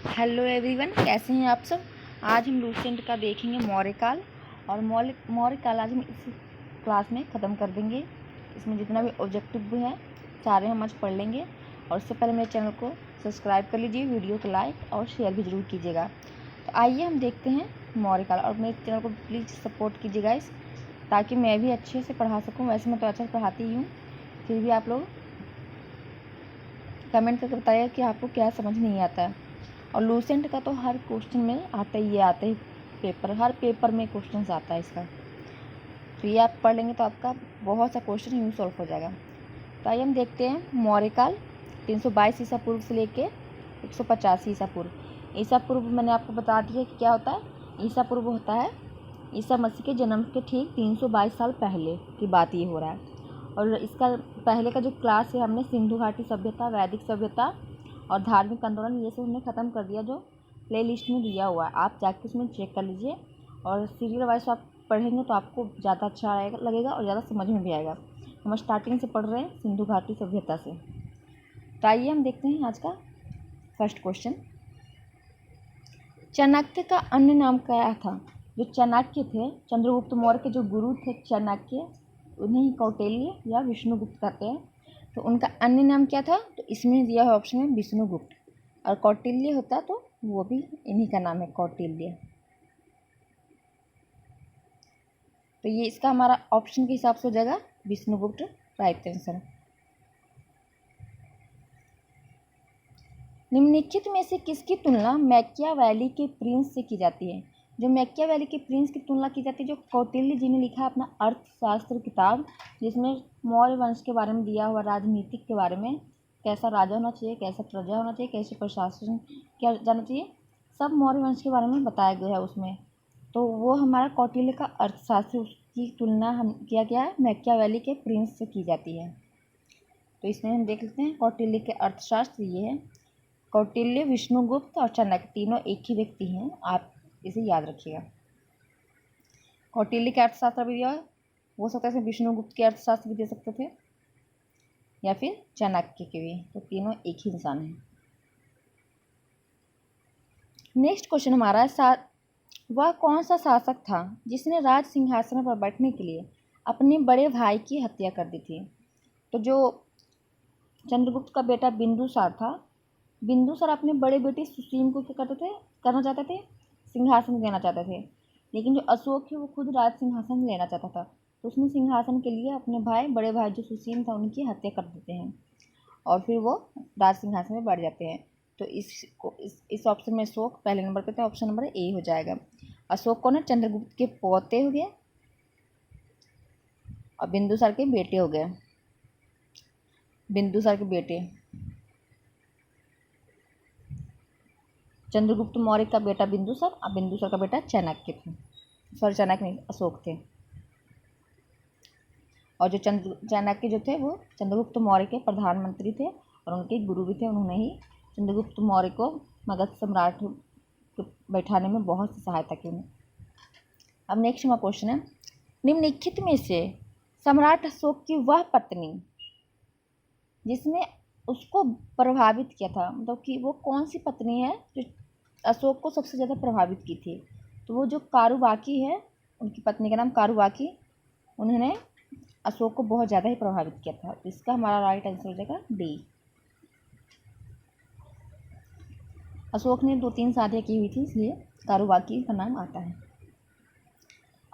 Hello everyone, कैसे हैं आप सब। आज हम लूसेंट का देखेंगे मौर्यकाल। और मौर्यकाल आज हम इस क्लास में ख़त्म कर देंगे। इसमें जितना भी ऑब्जेक्टिव भी है सारे हम आज पढ़ लेंगे। और उससे पहले मेरे चैनल को सब्सक्राइब कर लीजिए, वीडियो को लाइक और शेयर भी ज़रूर कीजिएगा। तो आइए हम देखते हैं मौर्यकाल। और मेरे चैनल को प्लीज़ सपोर्ट कीजिएगा ताकि मैं भी अच्छे से पढ़ा सकूँ। वैसे मैं तो अच्छा पढ़ाती ही हूँ, फिर भी आप लोग कमेंट करके बताइए कि आपको क्या समझ नहीं आता है। और लूसेंट का तो हर क्वेश्चन में आता ही पेपर, हर पेपर में क्वेश्चन आता है इसका। तो ये आप पढ़ लेंगे तो आपका बहुत सा क्वेश्चन यूँ सॉल्व हो जाएगा। तो आइए हम देखते हैं मौर्यकाल 322 ईसा पूर्व से लेके 185 ईसा पूर्व। ईसा पूर्व मैंने आपको बता दिया कि क्या होता है। ईसा पूर्व होता है ईसा मसीह के जन्म के ठीक 322 साल पहले की बात ये हो रहा है। और इसका पहले का जो क्लास है हमने सिंधु घाटी सभ्यता, वैदिक सभ्यता और धार्मिक आंदोलन ये सब हमने ख़त्म कर दिया, जो प्ले लिस्ट में दिया हुआ है। आप जाके उसमें चेक कर लीजिए और सीरियल वाइज आप पढ़ेंगे तो आपको ज़्यादा अच्छा लगेगा और ज़्यादा समझ में भी आएगा। हम स्टार्टिंग से पढ़ रहे हैं सिंधु घाटी सभ्यता से। तो आइए हम देखते हैं आज का फर्स्ट क्वेश्चन। चाणक्य का अन्य नाम क्या था। जो चाणक्य थे, चंद्रगुप्त मौर्य के जो गुरु थे चाणक्य, उन्हें ही कौटिल्य या विष्णुगुप्त कहते हैं। तो उनका अन्य नाम क्या था। तो इसमें दिया है ऑप्शन में विष्णुगुप्त। और कौटिल्य होता तो वो भी इन्हीं का नाम है, कौटिल्य। तो ये इसका हमारा ऑप्शन के हिसाब से हो जाएगा विष्णुगुप्त राइट आंसर। निम्नलिखित में से किसकी तुलना मैकियावेली के प्रिंस से की जाती है। जो मैकियावेली के प्रिंस की तुलना की जाती है, जो कौटिल्य जी ने लिखा है अपना अर्थशास्त्र किताब, जिसमें मौर्य वंश के बारे में दिया हुआ, राजनीतिक के बारे में, कैसा राजा होना चाहिए, कैसा प्रजा होना चाहिए, कैसे प्रशासन क्या जाना चाहिए, सब मौर्य वंश के बारे में बताया गया है उसमें। तो वो हमारा कौटिल्य का अर्थशास्त्र, उसकी तुलना हम किया गया है मैकियावेली के प्रिंस से की जाती है। तो इसमें हम देख लेते हैं कौटिल्य के अर्थशास्त्र ये है। कौटिल्य, विष्णुगुप्त और चाणक्य तीनों एक ही व्यक्ति हैं, आप इसे याद रखिएगा। कौटिल्य के अर्थशास्त्र भी दिया हो सकता है, विष्णुगुप्त के अर्थशास्त्र भी दे सकते थे या फिर चाणक्य के भी। तो तीनों एक ही इंसान हैं। नेक्स्ट क्वेश्चन हमारा है, वह कौन सा शासक था जिसने राज सिंहासन पर बैठने के लिए अपने बड़े भाई की हत्या कर दी थी। तो जो चंद्रगुप्त का बेटा बिंदुसार था, बिंदुसार अपने बड़े बेटे सुसीम को क्या करना चाहते थे, सिंहासन देना चाहते थे। लेकिन जो अशोक है वो खुद राज सिंहासन लेना चाहता था। तो उसने सिंहासन के लिए अपने बड़े भाई जो सुसीम था उनकी हत्या कर देते हैं और फिर वो राज सिंहासन में बैठ जाते हैं। तो इस ऑप्शन में अशोक पहले नंबर पे था, ऑप्शन नंबर ए हो जाएगा। अशोक को ना चंद्रगुप्त के पोते हो गए और बिंदुसार के बेटे हो गए। बिंदुसार के बेटे चंद्रगुप्त मौर्य का बेटा बिंदुसार और बिंदुसार का बेटा चाणक्य थे। सॉरी, चाणक्य नहीं, अशोक थे। और जो चाणक्य जो थे वो चंद्रगुप्त मौर्य के प्रधानमंत्री थे और उनके गुरु भी थे। उन्होंने ही चंद्रगुप्त मौर्य को मगध सम्राट बैठाने में बहुत सी सहायता की उन्हें। अब नेक्स्ट हमारा क्वेश्चन है, निम्नलिखित में से सम्राट अशोक की वह पत्नी जिसने उसको प्रभावित किया था, मतलब कि वो कौन सी पत्नी है जो अशोक को सबसे ज़्यादा प्रभावित की थी। तो वो जो कारुबाकी है, उनकी पत्नी का नाम कारुबाकी, उन्होंने अशोक को बहुत ज़्यादा ही प्रभावित किया था। तो इसका हमारा राइट आंसर हो जाएगा डी। अशोक ने 2-3 शादियाँ की हुई थी, इसलिए कारुबाकी का नाम आता है।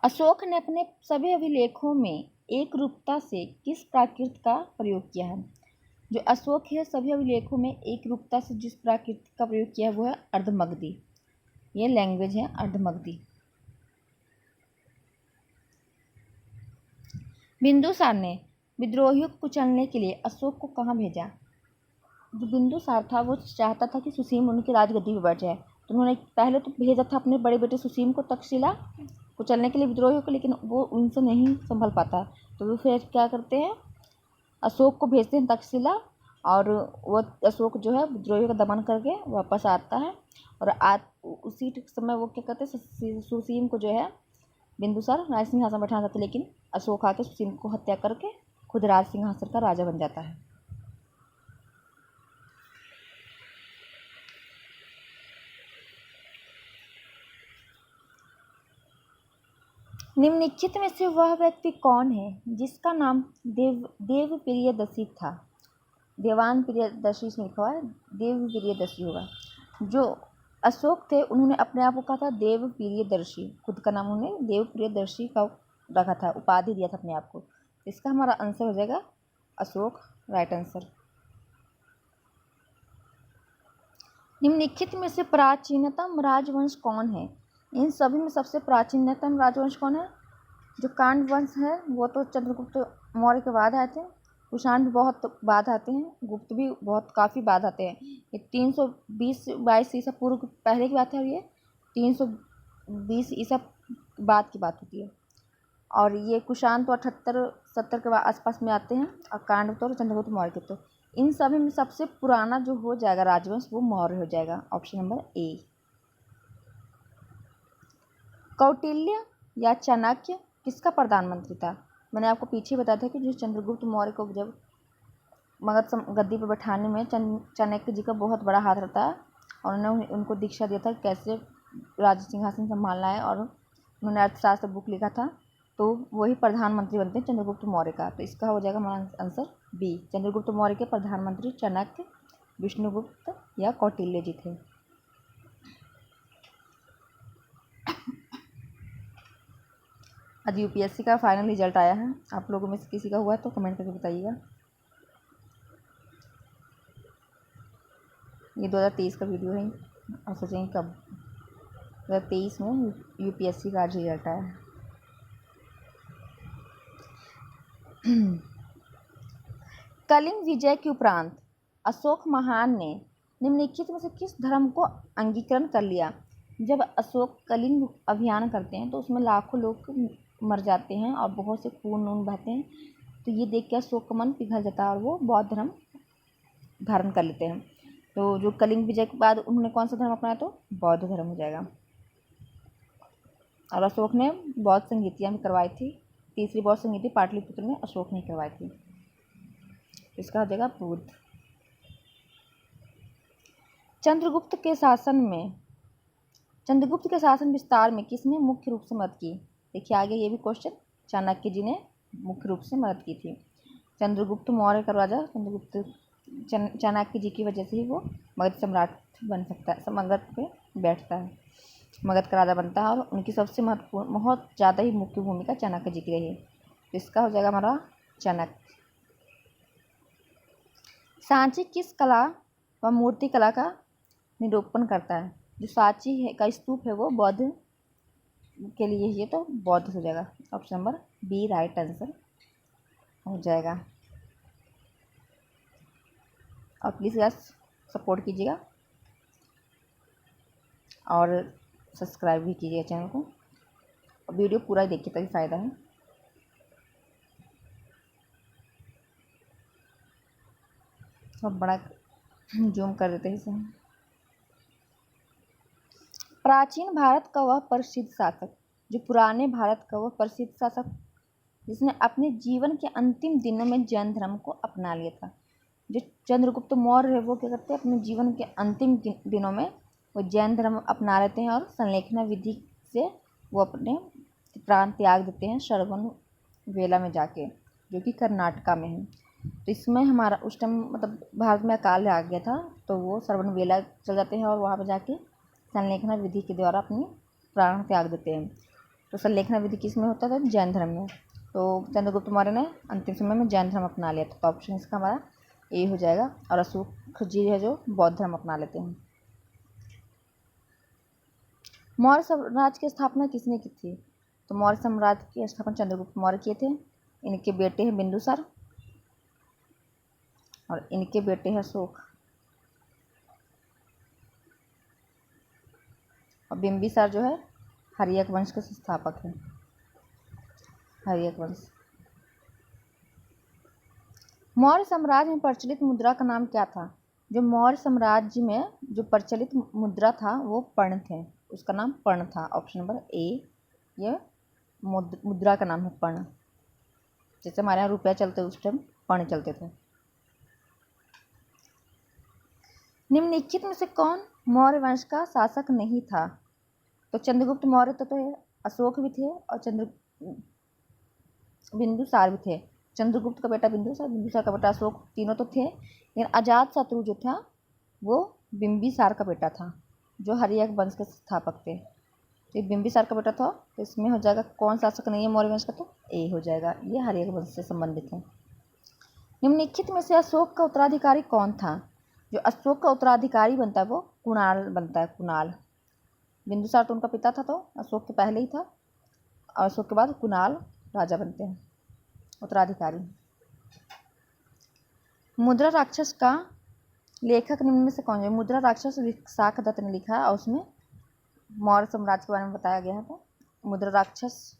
अशोक ने अपने सभी अभिलेखों में एक रूपता से किस प्राकृत का प्रयोग किया है। जो अशोक है सभी अभिलेखों में एक रूपता से जिस प्राकृत का प्रयोग किया है वो है अर्धमगधी। ये लैंग्वेज है अर्धमगधी। बिंदुसार ने विद्रोहियों को कुचलने के लिए अशोक को कहाँ भेजा। जो बिंदुसार था वो चाहता था कि सुसीम उनकी राजगद्दी पर बैठ जाए। तो उन्होंने पहले तो भेजा था अपने बड़े बेटे सुसीम को तक्षशिला कुचलने के लिए विद्रोहियों को, लेकिन वो उनसे नहीं संभल पाता। तो वो फिर क्या करते हैं, अशोक को भेजते हैं तक्षशिला और वो अशोक जो है विद्रोहियों का दमन करके वापस आता है। और उसी समय वो क्या करते हैं, सुसीम को जो है बिंदुसार राज सिंहासन बैठाना चाहते, लेकिन अशोक आके सुसीम को हत्या करके खुद राज सिंहासन का राजा बन जाता है। निम्नलिखित में से वह व्यक्ति कौन है जिसका नाम देवप्रियदर्शी था? देवान प्रियदर्शी इसमें लिखा हुआ है, देवप्रियदर्शी होगा। जो अशोक थे उन्होंने अपने आप को कहा था देवप्रियदर्शी, खुद का नाम उन्होंने देवप्रियदर्शी का रखा था, उपाधि दिया था अपने आप को। इसका हमारा आंसर हो जाएगा अशोक, राइट आंसर। निम्नलिखित में से प्राचीनतम राजवंश कौन है? इन सभी में सबसे प्राचीनतम राजवंश कौन है? जो कांड वंश है वो तो चंद्रगुप्त मौर्य के बाद आए थे, कुषाण भी बहुत बाद आते हैं, गुप्त भी बहुत काफ़ी बाद आते हैं। ये 320-22 ईसा पूर्व पहले की बात है और ये 320 ईसा बाद की बात होती है। और ये कुषाण तो 78-70 के आसपास में आते हैं और कांड तो चंद्रगुप्त मौर्य के। तो इन सभी में सबसे पुराना जो हो जाएगा राजवंश वो मौर्य हो जाएगा, ऑप्शन नंबर ए। कौटिल्य या चाणक्य किसका प्रधानमंत्री था? मैंने आपको पीछे बताया था कि जो चंद्रगुप्त मौर्य को जब मगध गद्दी पर बैठाने में चाणक्य जी का बहुत बड़ा हाथ रहता है और उन्होंने उनको दीक्षा दिया था कैसे राज्य सिंहासन संभालना है, और उन्होंने अर्थशास्त्र बुक लिखा था, तो वही प्रधानमंत्री बनते हैं चंद्रगुप्त मौर्य का। तो इसका हो जाएगा हमारा आंसर बी, चंद्रगुप्त मौर्य के प्रधानमंत्री चाणक्य, विष्णुगुप्त या कौटिल्य जी थे। आज यूपीएससी का फाइनल रिजल्ट आया है, आप लोगों में से किसी का हुआ है तो कमेंट करके बताइएगा। ये 2023 का वीडियो है और सोचेंगे कब 2023 में यूपीएससी का आज रिजल्ट आया है। कलिंग विजय के उपरांत अशोक महान ने निम्नलिखित में से किस धर्म को अंगीकरण कर लिया? जब अशोक कलिंग अभियान करते हैं तो उसमें लाखों लोग मर जाते हैं और बहुत से खून वून बहते हैं, तो ये देख के अशोक का मन पिघल जाता है और वो बौद्ध धर्म धारण कर लेते हैं। तो जो कलिंग विजय के बाद उन्होंने कौन सा धर्म अपनाया? तो बौद्ध धर्म हो जाएगा। और अशोक ने बौद्ध संगीतियाँ भी करवाई थी, तीसरी बौद्ध संगीति पाटलिपुत्र में अशोक ने करवाई थी। इसका हो जाएगा बुद्ध। चंद्रगुप्त के शासन विस्तार में किसने मुख्य रूप से मदद की? देखिए आगे ये भी क्वेश्चन, चाणक्य जी ने मुख्य रूप से मदद की थी। चंद्रगुप्त मौर्य का राजा चाणक्य जी की वजह से ही वो मगध सम्राट बन सकता है, मगध पे बैठता है, मगध का राजा बनता है, और उनकी सबसे महत्वपूर्ण बहुत ज़्यादा ही मुख्य भूमिका चाणक्य जी की रही है। तो इसका हो जाएगा हमारा चाणक्य। सांची किस कला व मूर्ति कला का निरूपण करता है? जो सांची है का स्तूप है वो बौद्ध के लिए ही है, तो बौद्ध हो जाएगा, option number B right answer हो जाएगा। और प्लीज़ यार सपोर्ट कीजिएगा और सब्सक्राइब भी कीजिएगा चैनल को, और वीडियो पूरा ही देखिए तभी फ़ायदा है। सब बड़ा जूम कर देते हैं इसे। प्राचीन भारत का वह प्रसिद्ध शासक, जो पुराने भारत का वह प्रसिद्ध शासक जिसने अपने जीवन के अंतिम दिनों में जैन धर्म को अपना लिया था। जो चंद्रगुप्त मौर्य है वो क्या करते हैं, अपने जीवन के अंतिम दिनों में वो जैन धर्म अपना लेते हैं और संलेखना विधि से वो अपने प्राण त्याग देते हैं श्रवण वेला में जाके, जो कि कर्नाटका में है। तो इसमें हमारा उस टाइम मतलब भारत में अकाल आ गया था, तो वो श्रवण वेला चल जाते हैं और वहाँ पर जाके संलेखना विधि के द्वारा अपनी प्राण त्याग देते हैं। तो संलेखना विधि किस में होता था? जैन धर्म में। तो चंद्रगुप्त मौर्य ने अंतिम समय में जैन धर्म अपना लिया था, तो ऑप्शन इसका हमारा ए हो जाएगा। और अशोक जी है जो बौद्ध धर्म अपना लेते हैं। मौर्य साम्राज्य की स्थापना किसने की थी? तो मौर्य साम्राज्य की स्थापना चंद्रगुप्त मौर्य किए थे। इनके बेटे हैं बिंदुसार और इनके बेटे हैं अशोक। और बिंबिसार जो है हर्यक वंश के संस्थापक हैं, हर्यक वंश। मौर्य साम्राज्य में प्रचलित मुद्रा का नाम क्या था? जो मौर्य साम्राज्य में जो प्रचलित मुद्रा था वो पर्ण थे, उसका नाम पर्ण था, ऑप्शन नंबर ए। यह मुद्रा का नाम है पर्ण। जैसे हमारे यहाँ रुपया चलते उस टाइम पर्ण चलते थे। निम्नलिखित में से कौन मौर्य वंश का शासक नहीं था? तो चंद्रगुप्त मौर्य तो अशोक भी थे और बिंदुसार भी थे। चंद्रगुप्त का बेटा बिंदुसार का बेटा अशोक, तीनों तो थे, लेकिन अजातशत्रु जो था वो बिंबिसार का बेटा था, जो हर्यक वंश के स्थापक थे। तो ये बिंबिसार का बेटा था, तो इसमें हो जाएगा कौन शासक नहीं है मौर्य वंश का, तो ए हो जाएगा, ये हर्यक वंश से संबंधित है। निम्नलिखित में से अशोक का उत्तराधिकारी कौन था? जो अशोक का उत्तराधिकारी बनता है वो कुणाल बनता है, कुणाल। बिंदुसार तो उनका पिता था, तो अशोक के पहले ही था, और अशोक के बाद कुणाल राजा बनते हैं उत्तराधिकारी। मुद्रा राक्षस का लेखक निम्न में से कौन है? मुद्रा राक्षस विशाखदत्त ने लिखा है, और उसमें मौर्य साम्राज्य के बारे में बताया गया है। तो मुद्रा राक्षस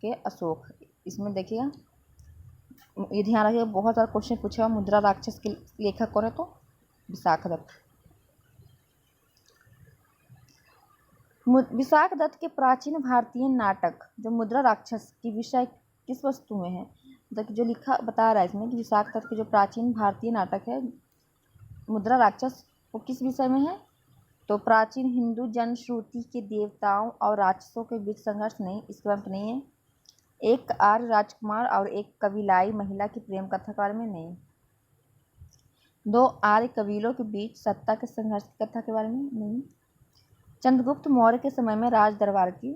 के अशोक, इसमें देखिएगा, ये ध्यान रखिएगा, बहुत सारा क्वेश्चन पूछा हुआ। मुद्रा राक्षस के लेखक कौन है? तो विशाखदत्त। विशाखदत्त के प्राचीन भारतीय नाटक जो मुद्रा राक्षस की विषय किस वस्तु में है? मतलब जो लिखा बता रहा है इसमें कि विशाखदत्त के जो प्राचीन भारतीय नाटक है मुद्रा राक्षस, वो किस विषय में है? तो प्राचीन हिंदू जनश्रुति के देवताओं और राक्षसों के बीच संघर्ष नहीं, इसके बारे में नहीं है। एक आर्य राजकुमार और एक कबीलाई महिला की प्रेम कथा के बारे में नहीं। दो आर्य कबीलों के बीच सत्ता के संघर्ष की कथा के बारे में नहीं। चंद्रगुप्त मौर्य के समय में राज दरबार की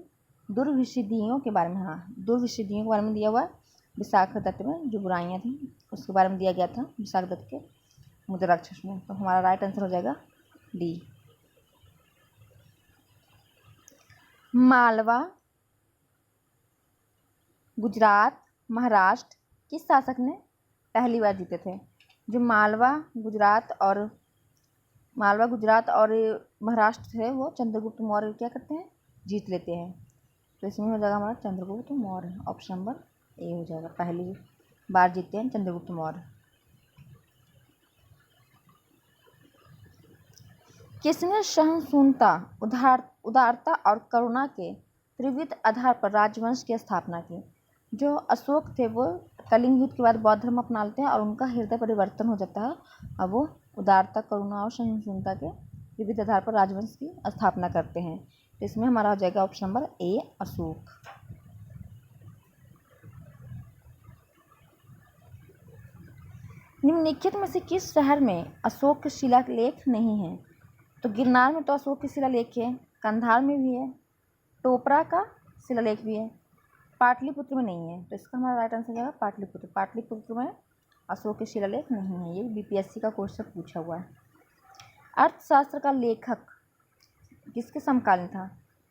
दुर्विसिद्धियों के बारे में, हाँ, दुर्विसिद्धियों के बारे में दिया हुआ है। विशाखदत्त में जो बुराइयां थी उसके बारे में दिया गया था विशाखदत्त के मुद्रा राक्षस में। तो हमारा राइट आंसर हो जाएगा डी। मालवा, गुजरात, महाराष्ट्र किस शासक ने पहली बार जीते थे? जो मालवा गुजरात और महाराष्ट्र थे वो चंद्रगुप्त मौर्य क्या करते हैं? जीत लेते हैं। तो इसमें हो जाएगा हमारा Chandragupta Maurya, option number A हो जाएगा, पहली बार जीते हैं चंद्रगुप्त मौर्य। किसने सहिष्णुता, उदारता और करुणा के त्रिविध आधार पर राजवंश की स्थापना की? जो अशोक थे वो कलिंग युद्ध के बाद बौद्ध धर्म अपना लेते हैं और उनका हृदय परिवर्तन हो जाता है, अब वो उदारता, करुणा और सहिष्णुता के विविध आधार पर राजवंश की स्थापना करते हैं। तो इसमें हमारा हो जाएगा ऑप्शन नंबर ए, अशोक। निम्नलिखित में से किस शहर में अशोक के शिलालेख नहीं है? तो गिरनार में तो अशोक के शिलालेख है, कंधार में भी है, टोपरा का शिलालेख भी है, पाटलिपुत्र में नहीं है। तो इसका हमारा राइट आंसर जाएगा पाटलिपुत्र। पाटलिपुत्र में अशोक के शिलालेख नहीं है, ये बीपीएससी का क्वेश्चन पूछा हुआ है। अर्थशास्त्र का लेखक किसके समकालीन था?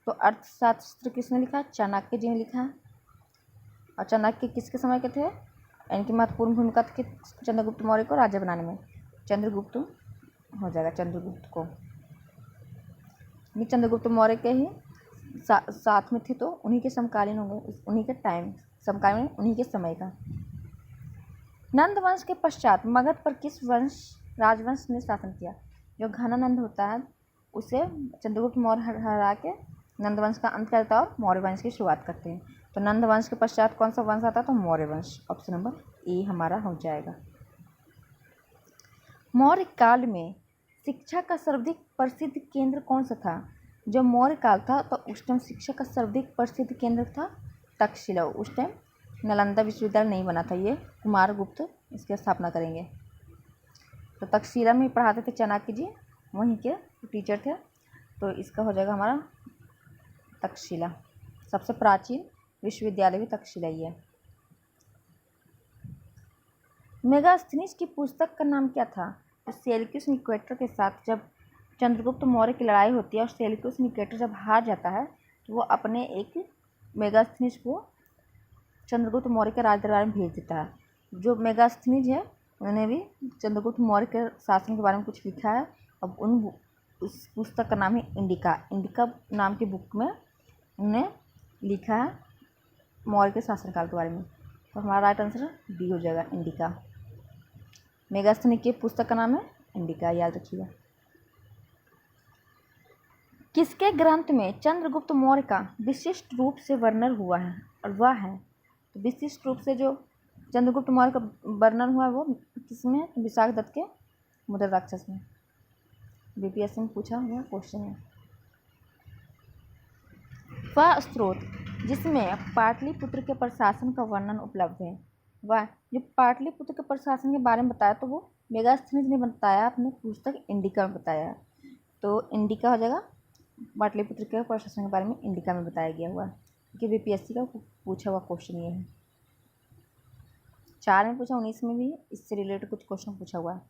तो अर्थशास्त्र किसने लिखा? चाणक्य जी ने लिखा है। और चाणक्य किसके समय के थे? इनकी महत्वपूर्ण भूमिका थी चंद्रगुप्त मौर्य को राजा बनाने में। चंद्रगुप्त हो जाएगा, चंद्रगुप्त को। चंद्रगुप्त मौर्य के ही साथ में थे, तो उन्हीं के समकालीन होंगे, उन्हीं के टाइम समकालीन, उन्हीं के समय का। नंद वंश के पश्चात मगध पर किस राजवंश ने शासन किया? जो घनानंद होता है उसे चंद्रगुप्त मौर्य हरा के नंद वंश का अंत करता है और मौर्य वंश की शुरुआत करते हैं। तो नंद वंश के पश्चात कौन सा वंश आता है? तो मौर्य वंश, ऑप्शन नंबर ए हमारा हो जाएगा। मौर्य काल में शिक्षा का सर्वाधिक प्रसिद्ध केंद्र कौन सा था? जब मौर्य काल था तो उस टाइम शिक्षा का सर्वाधिक प्रसिद्ध केंद्र था तक्षशिला। उस टाइम नालंदा विश्वविद्यालय नहीं बना था, ये कुमारगुप्त इसकी स्थापना करेंगे। तो तक्षशिला में पढ़ाते थे चाणक्य जी, वहीं के टीचर थे। तो इसका हो जाएगा हमारा तक्षशिला, सबसे प्राचीन विश्वविद्यालय भी तक्षशिला ही है। मेगास्थनीज की पुस्तक का नाम क्या था? तो सेल्यूकस निकेटर के साथ जब चंद्रगुप्त मौर्य की लड़ाई होती है और सेल्यूकस निकेटर जब हार जाता है तो वो अपने एक मेगास्थनीज को चंद्रगुप्त मौर्य के राज दरबार में भेज देता है। जो मेगास्थनीज है उन्होंने भी चंद्रगुप्त मौर्य के शासन के बारे में कुछ लिखा है। अब उस पुस्तक का नाम है इंडिका। इंडिका नाम की बुक में उन्होंने लिखा है मौर्य के शासनकाल के बारे में। तो हमारा राइट आंसर डी हो जाएगा, इंडिका। मेगास्थनी की पुस्तक का नाम है इंडिका, याद रखिएगा। किसके ग्रंथ में चंद्रगुप्त मौर्य का विशिष्ट रूप से वर्णन हुआ है? और वह है, तो विशिष्ट रूप से जो चंद्रगुप्त मौर्य का वर्णन हुआ है वो किसमें? विशाखदत्त के मुद्रा राक्षस में। बीपीएससी में पूछा हुआ क्वेश्चन है। वह स्रोत जिसमें पाटलिपुत्र के प्रशासन का वर्णन उपलब्ध है। वह जो पाटलिपुत्र के प्रशासन के बारे में बताया तो वो मेगास्थनीज ने बताया अपने पुस्तक इंडिका में बताया। तो इंडिका हो जाएगा, पाटलिपुत्र के प्रशासन के बारे में इंडिका में बताया गया हुआ, कि बीपीएससी का पूछा हुआ क्वेश्चन ये है। 4 में पूछा, 19 में भी इससे रिलेटेड कुछ क्वेश्चन पूछा हुआ है।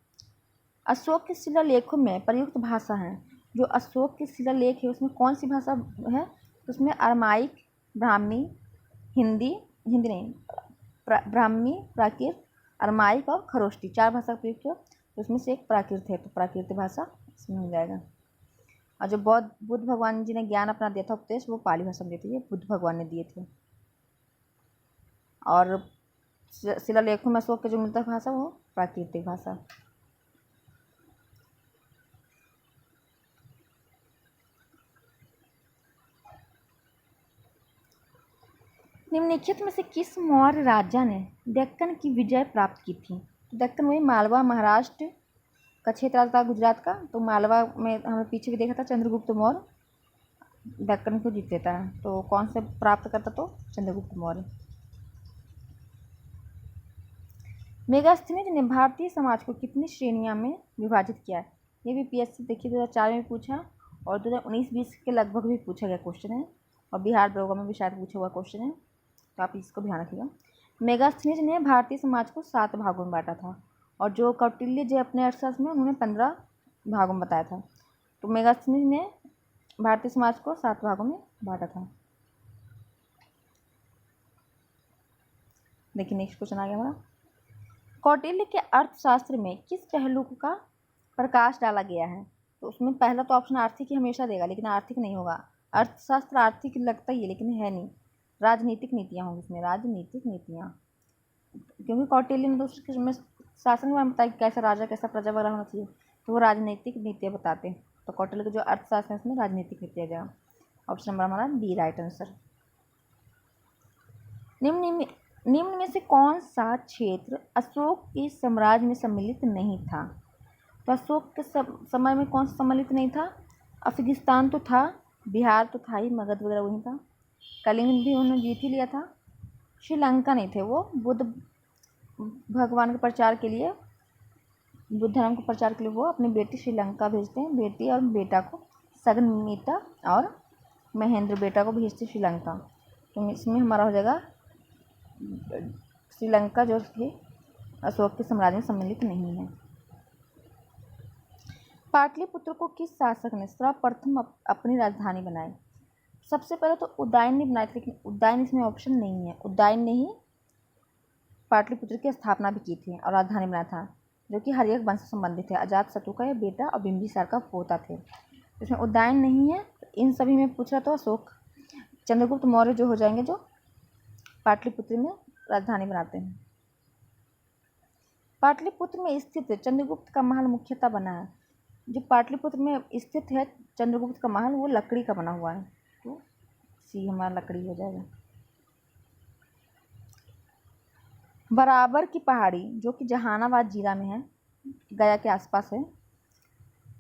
अशोक के शिलालेखों में प्रयुक्त भाषा है। जो अशोक के शिलालेख है उसमें कौन सी भाषा है? तो उसमें अरमाइक, ब्राह्मी, हिंदी नहीं, ब्राह्मी, प्राकृत, अरमाइक और खरोष्टी 4 भाषा प्रयुक्त है। तो उसमें से एक प्राकृत है, तो प्राकृत भाषा इसमें मिल जाएगा। और जो बुद्ध भगवान जी ने ज्ञान अपना दिया था उपदेश, वो पाली भाषा में दिए थे, ये बुद्ध भगवान ने दिए थे। और शिलालेखों में अशोक के जो मिलता है भाषा वो प्राकृतिक भाषा। निम्नलिखित में से किस मौर्य राजा ने दक्कन की विजय प्राप्त की थी? दक्कन वही मालवा महाराष्ट्र का क्षेत्र आता है गुजरात का। तो मालवा में हमें पीछे भी देखा था चंद्रगुप्त मौर्य दक्कन को जीत लेता है। तो कौन से प्राप्त करता? तो चंद्रगुप्त मौर्य। मेगास्थनीज ने भारतीय समाज को कितनी श्रेणियों में विभाजित किया है? ये भी पीएससी देखिए 2004 में पूछा और 2019-20 के लगभग भी पूछा गया क्वेश्चन है, और बिहार दरोगा में भी शायद पूछा हुआ क्वेश्चन है, तो आप इसको ध्यान रखिएगा। मेगास्थनीज ने भारतीय समाज को 7 भागों में बांटा था, और जो कौटिल्य जी अपने अर्थशास्त्र में उन्होंने 15 भागों में बताया था। तो मेगास्थनीज ने भारतीय समाज को 7 भागों में बांटा था। देखिए नेक्स्ट क्वेश्चन आ गया हमारा। कौटिल्य के अर्थशास्त्र में किस पहलू का प्रकाश डाला गया है? तो उसमें पहला तो ऑप्शन आर्थिक ही हमेशा देगा, लेकिन आर्थिक नहीं होगा। अर्थशास्त्र आर्थिक लगता ही है लेकिन है नहीं, राजनीतिक नीतियाँ होंगी इसमें, राजनीतिक नीतियाँ। क्योंकि कौटिल्य ने दूसरे में शासन में बताया कि कैसा राजा कैसा प्रजा वगैरह होना चाहिए, तो वो राजनीतिक नीतियाँ बताते हैं। तो कौटिल्य का जो अर्थशास्त्र है उसमें राजनीतिक नीतियाँ जाएगा। ऑप्शन नंबर हमारा बी राइट आंसर। निम्न में से कौन सा क्षेत्र अशोक के साम्राज्य में सम्मिलित नहीं था? तो अशोक के समय में कौन सा सम्मिलित नहीं था? अफगानिस्तान तो था, बिहार तो था ही, मगध वगैरह वहीं था, कलिंग भी उन्होंने जीत ही लिया था। श्रीलंका नहीं थे, वो बुद्ध भगवान के प्रचार के लिए, बुद्ध धर्म के प्रचार के लिए वो अपनी बेटी श्रीलंका भेजते हैं। बेटी और बेटा को, संघमित्रा और महेंद्र बेटा को भेजते श्रीलंका। तो इसमें हमारा हो जाएगा श्रीलंका जो थी अशोक के साम्राज्य में सम्मिलित नहीं है। पाटलिपुत्र को किस शासक ने सर्वप्रथम अपनी राजधानी बनाई? सबसे पहले तो उदयन ने बनाई थी, लेकिन उदयन इसमें ऑप्शन नहीं है। उदयन ने ही पाटलिपुत्र की स्थापना भी की थी और राजधानी बनाया था, जो कि हर्यक वंश से संबंधित है। अजातशत्रु का यह बेटा और बिंबिसार का पोता थे। इसमें उदयन नहीं है। इन सभी में पूछा तो अशोक, चंद्रगुप्त मौर्य जो हो जाएंगे, जो पाटलिपुत्र में राजधानी बनाते हैं। पाटलिपुत्र में स्थित चंद्रगुप्त का महल मुख्यतः बना है। जो पाटलिपुत्र में स्थित है चंद्रगुप्त का महल, वो लकड़ी का बना हुआ है। तो सी हमारा लकड़ी हो जाएगा। बराबर की पहाड़ी जो कि जहानाबाद जिला में है, गया के आसपास है,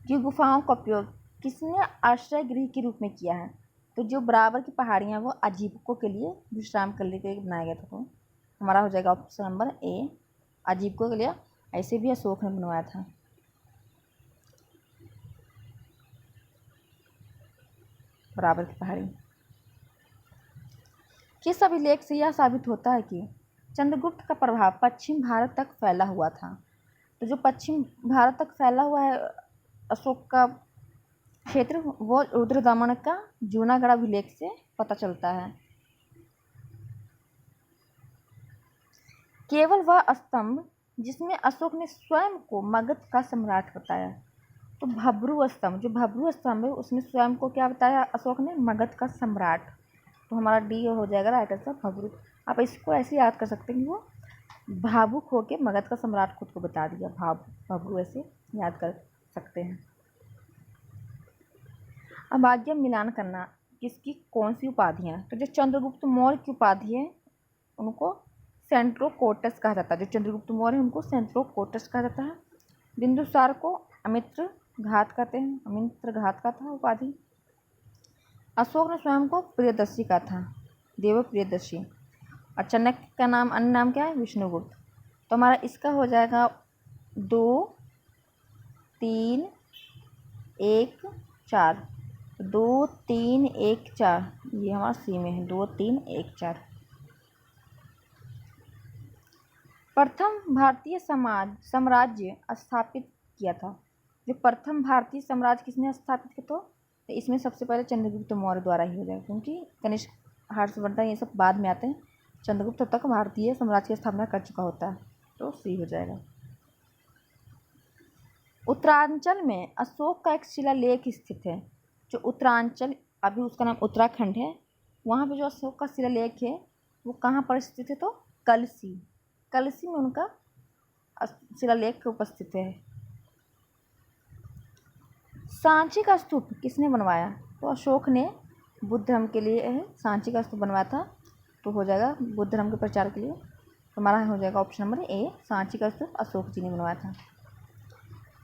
की गुफाओं का उपयोग किसने आश्रय गृह के रूप में किया है? तो जो बराबर की पहाड़ियाँ वो अजीबकों के लिए विश्राम करने के लिए बनाया गया था। तो हमारा हो जाएगा ऑप्शन नंबर ए, अजीबकों के लिए। ऐसे भी अशोक ने बनवाया था। बराबर की पहाड़ी। किस अभिलेख से यह साबित होता है कि चंद्रगुप्त का प्रभाव पश्चिम भारत तक फैला हुआ था? तो जो पश्चिम भारत तक फैला हुआ है अशोक का क्षेत्र, वो रुद्रदमन का जूनागढ़ अभिलेख से पता चलता है। केवल वह स्तंभ जिसमें अशोक ने स्वयं को मगध का सम्राट बताया, तो भब्रू स्तंभ, जो भब्रू स्तंभ है उसमें स्वयं को क्या बताया अशोक ने? मगध का सम्राट। तो हमारा डी हो जाएगा राइट आंसर, भब्रू। आप इसको ऐसे याद कर सकते हैं कि वो भावुक होके मगध का सम्राट खुद को बता दिया, भब्रू, ऐसे याद कर सकते हैं। अब आगे मिलान करना, किसकी कौन सी उपाधियाँ? तो जो चंद्रगुप्त मौर्य की उपाधि है उनको सेंट्रोकोटस कहा जाता है। जो चंद्रगुप्त मौर्य उनको सेंट्रोकोटस कहा जाता है। बिंदुसार को अमित्र घात कहते हैं, अमित्र घात का था उपाधि। अशोक ने स्वयं को प्रियदर्शी का था। देव प्रियदर्शी। और चाणक्य का नाम अन्य नाम क्या है? विष्णुगुप्त। तो हमारा इसका हो जाएगा 2 3 1 4। 2 3 1 4 ये हमारा सी में है। 2 3 1 4। प्रथम भारतीय साम्राज्य स्थापित किया था। जो प्रथम भारतीय साम्राज्य किसने स्थापित किया? तो इसमें सबसे पहले चंद्रगुप्त मौर्य द्वारा ही हो जाएगा, क्योंकि कनिष्क, हर्षवर्धन ये सब बाद में आते हैं। चंद्रगुप्त तब तक भारतीय साम्राज्य की स्थापना कर चुका होता है, तो सी हो जाएगा। उत्तरांचल में अशोक का एक शिलालेख स्थित है। जो उत्तरांचल, अभी उसका नाम उत्तराखंड है, वहाँ पे जो अशोक का शिलालेख है वो कहाँ पर स्थित है? तो कलसी। कलसी में उनका शिलालेख उपस्थित है। सांची का स्तूप किसने बनवाया? तो अशोक ने बुद्ध धर्म के लिए सांची का स्तूप बनवाया था, तो हो जाएगा बुद्ध धर्म के प्रचार के लिए। तो हमारा हो जाएगा ऑप्शन नंबर ए, सांची का स्तूप अशोक जी ने बनवाया था।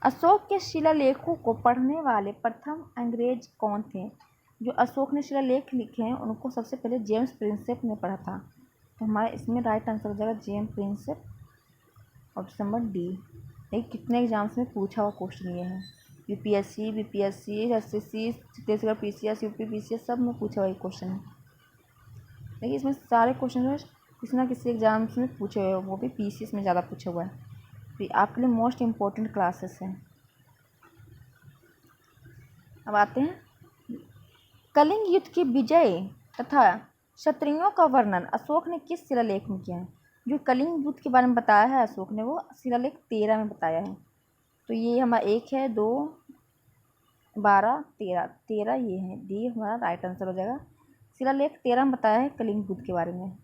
अशोक के शिलालेखों को पढ़ने वाले प्रथम अंग्रेज कौन थे? जो अशोक ने शिलालेख लिखे हैं उनको सबसे पहले जेम्स प्रिंसेप ने पढ़ा था। तो हमारा इसमें राइट आंसर हो जाएगा James Prinsep, option number D. ये कितने एग्जाम्स में पूछा हुआ क्वेश्चन ये है। UPSC, BPSC, SSC, Chhattisgarh PCS, UP PCS सब में पूछा हुआ एक क्वेश्चन है। देखिए इसमें सारे क्वेश्चन किसी ना किसी एग्जाम्स में पूछे हुए, वो भी पीसीएस में ज़्यादा पूछा हुआ है। तो आपके लिए मोस्ट इम्पोर्टेंट क्लासेस हैं। अब आते हैं कलिंग युद्ध की विजय तथा क्षत्रियों का वर्णन अशोक ने किस शिलालेख में किया है? जो कलिंग युद्ध के बारे में बताया है अशोक ने, वो शिलालेख 13 में बताया है। तो ये हमारा 1 है, 2 12 13 13 ये है, डी हमारा राइट आंसर हो जाएगा। शिलालेख 13 में बताया है कलिंग युद्ध के बारे में।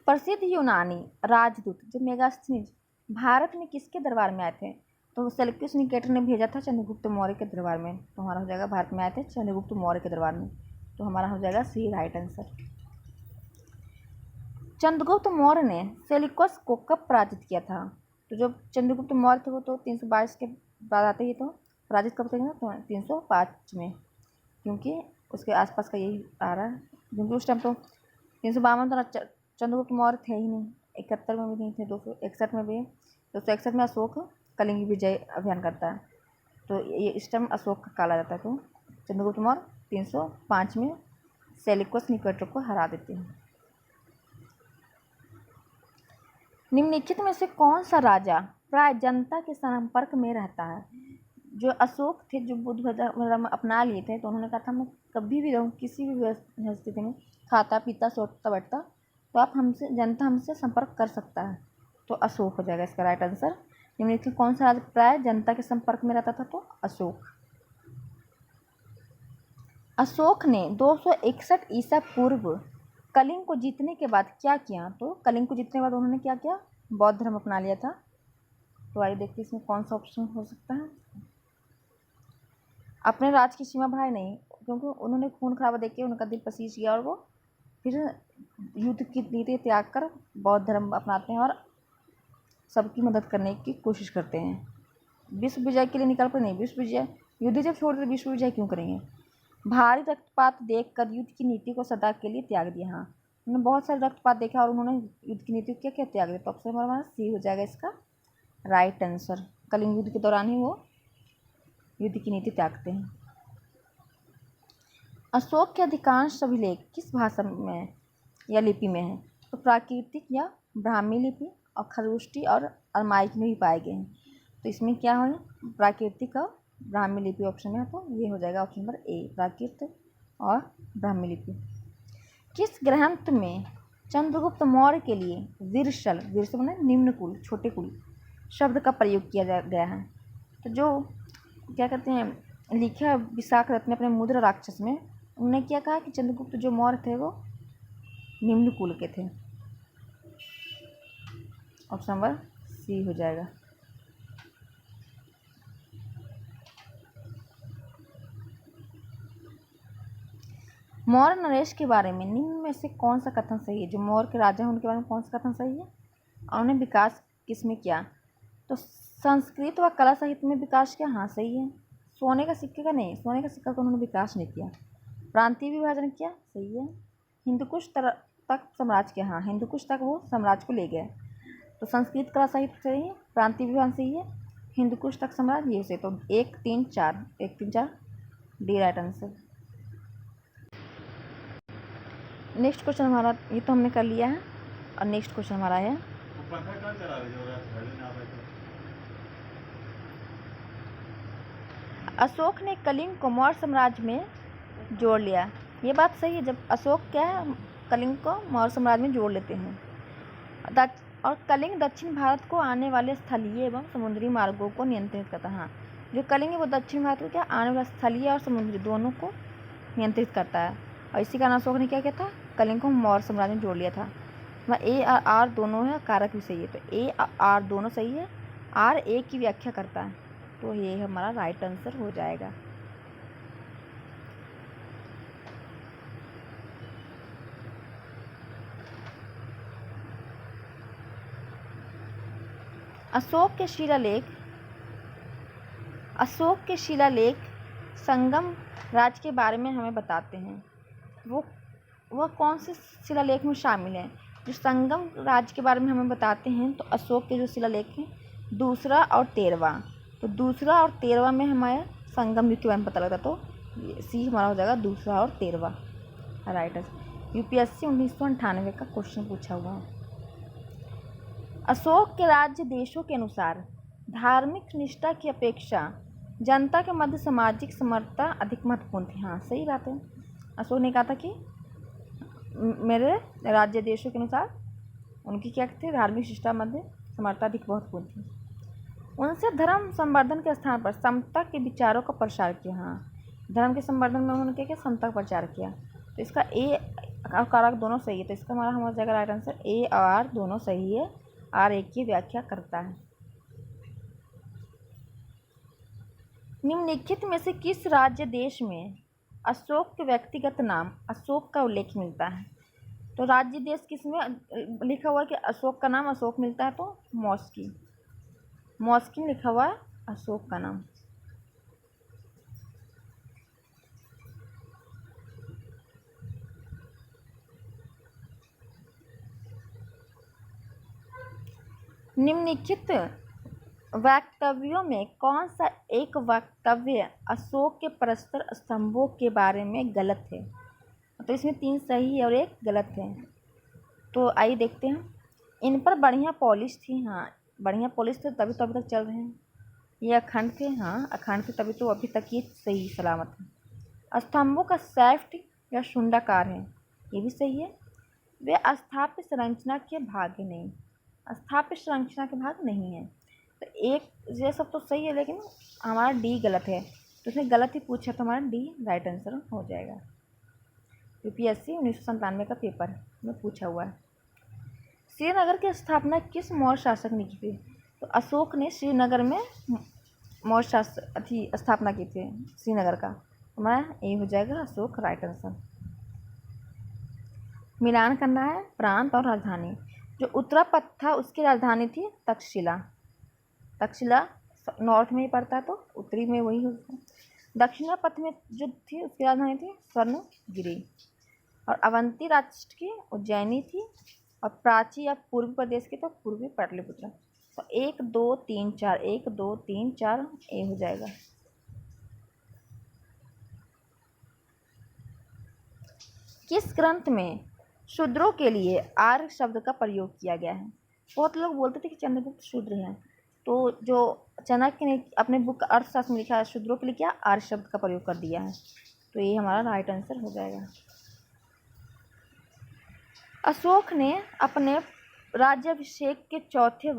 प्रसिद्ध यूनानी राजदूत जो मेगास्थनीज भारत में किसके दरबार में आए थे? तो सेल्यूकस निकेटर ने भेजा था चंद्रगुप्त मौर्य के दरबार में। तो हमारा हो जाएगा भारत में आए थे चंद्रगुप्त मौर्य के दरबार में। तो हमारा हो जाएगा सी राइट आंसर। चंद्रगुप्त मौर्य ने सेल्यूकस को कब पराजित किया था? तो जो चंद्रगुप्त मौर्य थे वो तो 322 के बाद आते ही, तो पराजित कब थे? तो 305 में, क्योंकि उसके आसपास का यही आ रहा है। क्योंकि उस टाइम तो 352 तो चंद्रगुप्त मौर्य थे ही नहीं, 71 में भी नहीं थे, 261 में भी। 261 में अशोक कलिंग विजय अभियान करता है, तो ये इस टाइम अशोक का काला जाता है। तो चंद्रगुप्त मौर्य 305 में सेल्यूकस निकेटर को हरा देते हैं। निम्नलिखित में से कौन सा राजा प्राय जनता के संपर्क में रहता है? जो अशोक थे, जो बुद्ध धर्म अपना लिए थे, तो उन्होंने कहा था मैं कभी भी रहूँ, किसी भी स्थिति में, खाता पीता सोता बैठता, तो आप हमसे, जनता हमसे संपर्क कर सकता है। तो अशोक हो जाएगा इसका राइट आंसर। निम्नलिखित कौन सा राजा प्राय जनता के संपर्क में रहता था? तो अशोक। अशोक ने 261 ईसा पूर्व कलिंग को जीतने के बाद क्या किया? तो कलिंग को जीतने के बाद उन्होंने क्या किया? बौद्ध धर्म अपना लिया था। तो आइए देखते हैं इसमें कौन सा ऑप्शन हो सकता है। अपने राज की सीमा बढ़ाई नहीं, क्योंकि उन्होंने खून खराबा देख के उनका दिल पसीज गया और वो फिर युद्ध की नीति त्याग कर बौद्ध धर्म अपनाते हैं और सबकी मदद करने की कोशिश करते हैं। विश्व विजय के लिए निकल पर नहीं, विश्व विजय, युद्ध जब छोड़ दे विश्व विजय क्यों करेंगे? भारी रक्तपात देखकर युद्ध की नीति को सदा के लिए त्याग दिया। हाँ, उन्होंने बहुत सारे रक्तपात देखा और उन्होंने युद्ध की नीति को क्या त्याग दिया। तो ऑप्शन हमारा सी हो जाएगा इसका राइट आंसर। कलिंग युद्ध के दौरान ही वो युद्ध की नीति त्यागते हैं। अशोक के अधिकांश अभिलेख किस भाषा में या लिपि में है? तो प्राकृतिक या ब्राह्मी लिपि और खरोष्टी और अरमाइक में भी पाए गए हैं। तो इसमें क्या है? प्राकृतिक और ब्राह्मी लिपि ऑप्शन में है, तो ये हो जाएगा ऑप्शन नंबर ए, प्राकृत और ब्राह्मी लिपि। किस ग्रंथ में चंद्रगुप्त मौर्य के लिए विरसल, विरसल माने निम्न कुल, छोटे कुल शब्द का प्रयोग किया गया है? तो जो क्या कहते हैं, लिखा है विशाख रत्न ने अपने मुद्रा राक्षस में, उन्होंने क्या कहा कि चंद्रगुप्त जो मौर्य थे वो निम्न कुल के थे। ऑप्शन नंबर सी हो जाएगा। मौर्य नरेश के बारे में निम्न में से कौन सा कथन सही है? जो मौर्य के राजा हैं उनके बारे में कौन सा कथन सही है? और उन्हें विकास किसमें किया? तो संस्कृत व कला साहित्य में विकास किया। हाँ, सही है। सोने का सिक्के का नहीं, सोने का सिक्का का उन्होंने विकास नहीं किया। प्रांतीय विभाजन किया, सही है। हिंदुकुश तक साम्राज्य के, हाँ हिंदुकुश तक वो साम्राज्य को ले गए। तो संस्कृत कला साहित्य सही है, प्रांतीय विभाजन सही है, हिंदुकुश तक साम्राज्य ये से। तो 1 3 4 1 3 4 D right answer. Next question हमारा, ये तो हमने कर लिया है, और नेक्स्ट क्वेश्चन हमारा है अशोक ने कलिंग को मौर्य साम्राज्य में जोड़ लिया। ये बात सही है, जब अशोक क्या है कलिंग को मौर्य साम्राज्य में जोड़ लेते हैं। और कलिंग दक्षिण भारत को आने वाले स्थलीय एवं समुद्री मार्गों को नियंत्रित करता है। हाँ, जो कलिंग है वो दक्षिण भारत को क्या आने वाले स्थलीय और समुद्री दोनों को नियंत्रित करता है। और इसी कारण अशोक ने क्या किया था, कलिंग को मौर्य साम्राज्य में जोड़ लिया था। ए और आर दोनों है, कारक भी सही है, तो ए और आर दोनों सही है। आर ए की व्याख्या करता है, तो ये हमारा राइट आंसर हो जाएगा। अशोक के शिलालेख संगम राज्य के बारे में हमें बताते हैं। वह कौन से शिलालेख में शामिल है? जो संगम राज्य के बारे में हमें बताते हैं, तो अशोक के जो शिलालेख हैं 2 और 13। तो 2 और 13 में हमारा संगम युग के बारे में पता लगता, तो सी हमारा हो जाएगा 2 और 13 राइट आंसर। यूपीएससी 1998 का क्वेश्चन पूछा हुआ है। अशोक के राज्य देशों के अनुसार धार्मिक निष्ठा की अपेक्षा जनता के मध्य सामाजिक समरसता अधिक महत्वपूर्ण थी। हाँ, सही बात है। अशोक ने कहा था कि मेरे राज्य देशों के अनुसार उनकी क्या थी, धार्मिक निष्ठा मध्य समरसता अधिक महत्वपूर्ण थी। उनसे धर्म संवर्धन के स्थान पर समता के विचारों का प्रसार किया। हाँ, धर्म के संवर्धन में उन्होंने क्या किया, समता का प्रचार किया। तो इसका ए और कारक दोनों सही है, तो इसका हमारा हो जाएगा राइट आंसर। ए और आर दोनों सही है, आर एक की व्याख्या करता है। निम्नलिखित में से किस राज्य देश में अशोक के व्यक्तिगत नाम अशोक का उल्लेख मिलता है? तो राज्य देश किसमें लिखा हुआ है कि अशोक का नाम अशोक मिलता है? तो मॉस्की में लिखा हुआ है अशोक का नाम। निम्नलिखित वक्तव्यों में कौन सा एक वक्तव्य अशोक के परस्पर स्तंभों के बारे में गलत है? तो इसमें 3 सही है और 1 गलत है। तो आइए देखते हैं। इन पर बढ़िया पॉलिश थी। हाँ, बढ़िया पॉलिश थे तभी तो अभी तक चल रहे हैं। ये अखंड थे। हाँ, अखंड थे तभी तो अभी तक ये सही सलामत है। स्तंभों का सैफ्ट या शुंडाकार है, ये भी सही है। वे अस्थाप्य संरचना के भाग नहीं, अस्थाप्य संरचना के भाग नहीं है। तो एक ये सब तो सही है, लेकिन हमारा डी गलत है, तो उसने गलत ही पूछा, तो हमारा डी राइट आंसर हो जाएगा। यूपीएससी 1997 का पेपर में पूछा हुआ है। श्रीनगर की स्थापना किस मौर्य शासक ने की थी? तो अशोक ने श्रीनगर में मौर्य शासक स्थापना की थी श्रीनगर का। हमारा ए हो जाएगा अशोक राइट आंसर। मिलान करना है प्रांत और राजधानी। जो उत्तरा पथ था उसकी राजधानी थी तक्षशिला। तक्षशिला नॉर्थ में ही पड़ता है, तो उत्तरी में वही होता है। दक्षिणा पथ में जो थी उसकी राजधानी थी स्वर्णगिरी। और अवंती राष्ट्र की उज्जैनी थी, और प्राची या पूर्वी प्रदेश की तो पूर्वी पाटलिपुत्र। तो 1 2 3 4 1 2 3 4 ए हो जाएगा। किस ग्रंथ में शूद्रों के लिए आर्य शब्द का प्रयोग किया गया है? बहुत लोग बोलते थे कि चंद्रगुप्त शूद्र हैं, तो जो चाणक्य ने अपने बुक अर्थशास्त्र में लिखा है शूद्रों के लिए क्या आर्य शब्द का प्रयोग कर दिया है, तो ये हमारा राइट आंसर हो जाएगा। अशोक ने अपने राज्याभिषेक के चौथे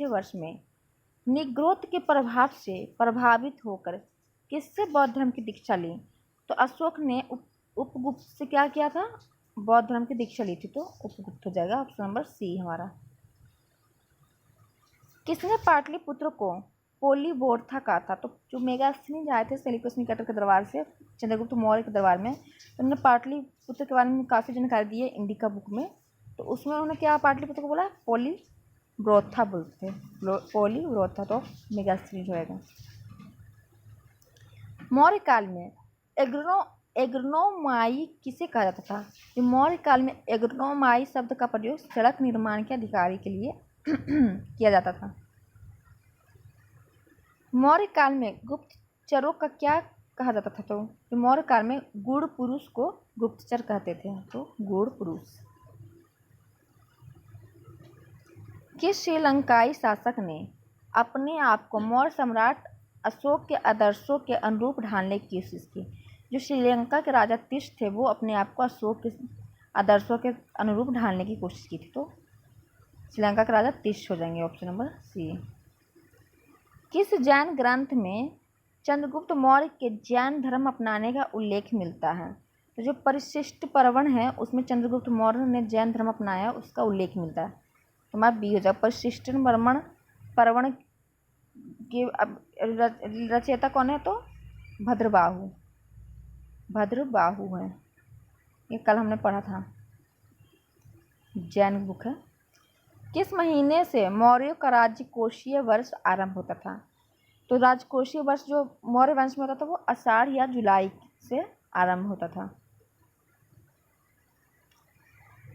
वर्ष में निग्रोध के प्रभाव से प्रभावित होकर किससे बौद्ध धर्म की दीक्षा ली? तो अशोक ने उपगुप्त से क्या किया था? बौद्ध धर्म की दीक्षा ली थी, तो उपगुप्त हो जाएगा ऑप्शन नंबर सी हमारा। किसने पाटलिपुत्र को पोलीबोर्था कहा था? तो जो मेगास्थनीज आए थे सेल्यूकस निकेटर के दरबार से चंद्रगुप्त मौर्य के दरबार में, तो उन्होंने पाटलिपुत्र के बारे में काफ़ी जानकारी दी है इंडिका बुक में। तो उसमें उन्होंने क्या पाटलिपुत्र को बोला? ब्रोथा बोलते थे, पोली ब्रोथा, तो मेगास्थनीज होएगा। मौर्य काल में एग्रोनोमाई किसे कहा जाता था? जो मौर्य काल में एग्रोनोमाई शब्द का प्रयोग सड़क निर्माण के अधिकारी के लिए किया जाता था। मौर्य काल में गुप्तचरों का क्या कहा जाता था? तो मौर्य काल में गूढ़ पुरुष को गुप्तचर कहते थे, तो गूढ़ पुरुष। किस श्रीलंकाई शासक ने अपने आप को मौर्य सम्राट अशोक के आदर्शों के अनुरूप ढालने की कोशिश की? जो श्रीलंका के राजा तिष थे वो अपने आप को अशोक के आदर्शों के अनुरूप ढालने की कोशिश की थी, तो श्रीलंका के राजा तिष हो जाएंगे, ऑप्शन नंबर सी। किस जैन ग्रंथ में चंद्रगुप्त मौर्य के जैन धर्म अपनाने का उल्लेख मिलता है? तो जो परिशिष्ट पर्वण है उसमें चंद्रगुप्त मौर्य ने जैन धर्म अपनाया, उसका उल्लेख मिलता है। तो हमारा बी हो जाएगा। परिशिष्ट पर्वण के रचयिता कौन है? तो भद्रबाहु है, ये कल हमने पढ़ा था, जैन बुक है। किस महीने से मौर्यों का राजकोषीय वर्ष आरंभ होता था? तो राजकोषीय वर्ष जो मौर्य वंश में होता था वो आषाढ़ या जुलाई से आरंभ होता था।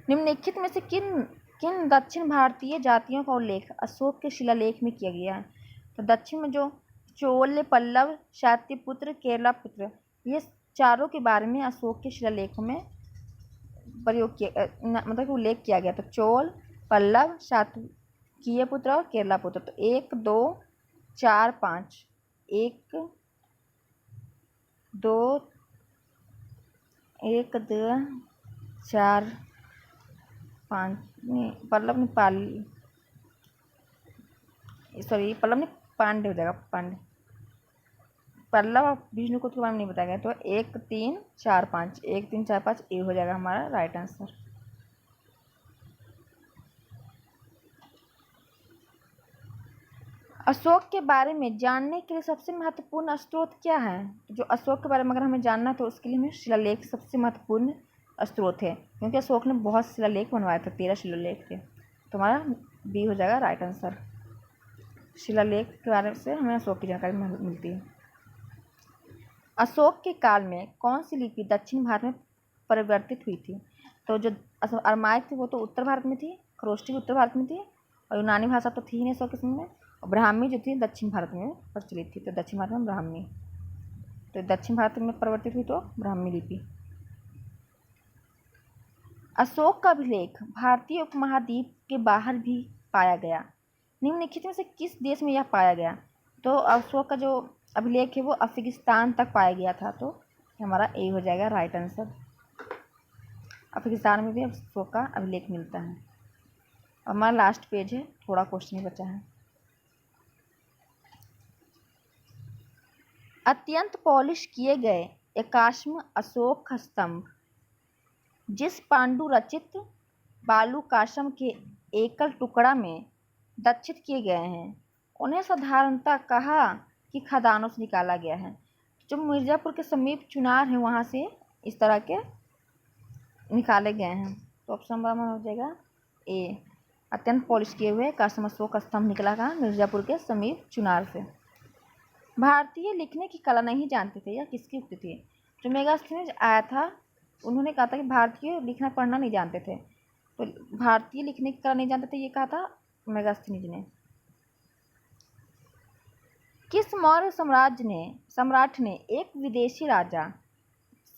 निम्नलिखित में से किन दक्षिण भारतीय जातियों का उल्लेख अशोक के शिलालेख में किया गया है? तो दक्षिण में जो चोल, पल्लव, शाक्यपुत्र, केरलापुत्र, ये चारों के बारे में अशोक के शिलालेखों में प्रयोग किया, मतलब उल्लेख किया गया। तो चोल, पल्लव, शाक्यपुत्र और केरलापुत्र। तो 1 2 4 5 1 2 1 2 4 5 पल्लव नेपाली, सॉरी पल्लव ने पांडे हो जाएगा, पांडे। पल्लव और विष्णु को बारे में नहीं बताया गया, तो 1 3 4 5 1 3 4 5 ए हो जाएगा हमारा राइट आंसर। अशोक के बारे में जानने के लिए सबसे महत्वपूर्ण स्रोत क्या है? जो अशोक के बारे में अगर हमें जानना है तो उसके लिए हमें शिलालेख सबसे महत्वपूर्ण स्रोत है, क्योंकि अशोक ने बहुत शिलालेख बनवाए थे, 13 शिलालेख थे। तो हमारा बी हो जाएगा राइट आंसर। शिलालेख के बारे से हमें अशोक की जानकारी मिलती है। अशोक के काल में कौन सी लिपि दक्षिण भारत में परिवर्तित हुई थी? तो जो अरमाइक थी वो तो उत्तर भारत में थी, खरोष्टी भी उत्तर भारत में थी, और यूनानी भाषा तो थी ही नहीं अशोक के समय में, और ब्राह्मी जो थी दक्षिण भारत में प्रचलित थी, तो दक्षिण भारत में ब्राह्मी। तो दक्षिण भारत में परिवर्तित हुई तो ब्राह्मी लिपि। अशोक का अभिलेख भारतीय उपमहाद्वीप के बाहर भी पाया गया। निम्नलिखित में से किस देश में यह पाया गया? तो अशोक का जो अभिलेख है वो अफगानिस्तान तक पाया गया था, तो हमारा ए हो जाएगा राइट आंसर। अफगानिस्तान में भी अशोक का अभिलेख मिलता है। हमारा लास्ट पेज है, थोड़ा क्वेश्चन ही बचा है। अत्यंत पॉलिश किए गए 81वां अशोक स्तंभ जिस पांडु रचित बालूकाश्म के एकल टुकड़ा में दक्षित किए गए हैं, उन्हें साधारणतः कहा कि खदानों से निकाला गया है। जो मिर्ज़ापुर के समीप चुनार है वहाँ से इस तरह के निकाले गए हैं। तो ऑप्शन नंबर हो जाएगा ए, अत्यंत पॉलिश किए हुए काश्म अशोक स्तंभ निकला कहाँ? मिर्ज़ापुर के समीप चुनार से। भारतीय लिखने की कला नहीं जानते थे, यह किसकी उक्ति थी? जो मेगास्थनीज आया था उन्होंने कहा था कि भारतीय लिखना पढ़ना नहीं जानते थे, तो भारतीय लिखने की कला नहीं जानते थे ये कहा था मेगास्थनीज ने। किस मौर्य सम्राट ने एक विदेशी राजा